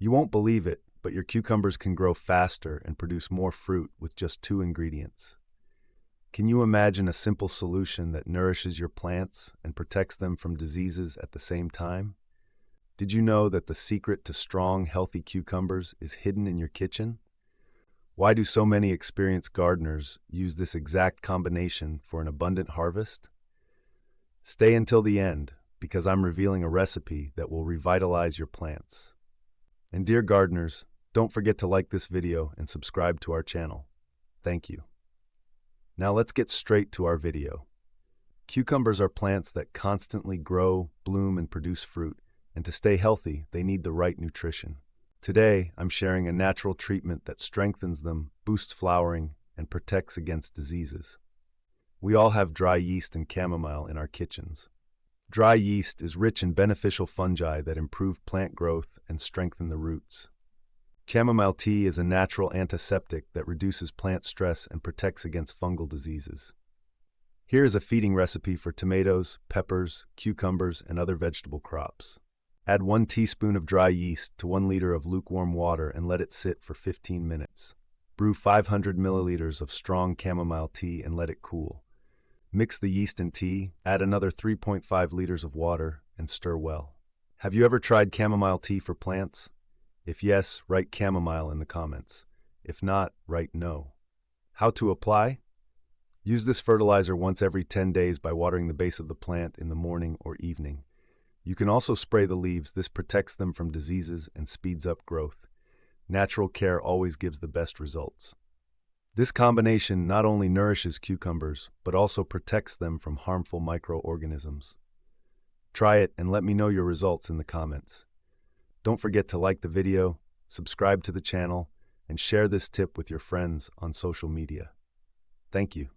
You won't believe it, but your cucumbers can grow faster and produce more fruit with just 2 ingredients. Can you imagine a simple solution that nourishes your plants and protects them from diseases at the same time? Did you know that the secret to strong, healthy cucumbers is hidden in your kitchen? Why do so many experienced gardeners use this exact combination for an abundant harvest? Stay until the end, because I'm revealing a recipe that will revitalize your plants. And dear gardeners, don't forget to like this video and subscribe to our channel. Thank you. Now let's get straight to our video. Cucumbers are plants that constantly grow, bloom, and produce fruit, and to stay healthy, they need the right nutrition. Today, I'm sharing a natural treatment that strengthens them, boosts flowering, and protects against diseases. We all have dry yeast and chamomile in our kitchens. Dry yeast is rich in beneficial fungi that improve plant growth and strengthen the roots. Chamomile tea is a natural antiseptic that reduces plant stress and protects against fungal diseases. Here is a feeding recipe for tomatoes, peppers, cucumbers, and other vegetable crops. Add 1 teaspoon of dry yeast to 1 liter of lukewarm water and let it sit for 15 minutes. Brew 500 milliliters of strong chamomile tea and let it cool. Mix the yeast and tea, add another 3.5 liters of water, and stir well. Have you ever tried chamomile tea for plants? If yes, write chamomile in the comments. If not, write no. How to apply? Use this fertilizer once every 10 days by watering the base of the plant in the morning or evening. You can also spray the leaves. This protects them from diseases and speeds up growth. Natural care always gives the best results. This combination not only nourishes cucumbers, but also protects them from harmful microorganisms. Try it and let me know your results in the comments. Don't forget to like the video, subscribe to the channel, and share this tip with your friends on social media. Thank you.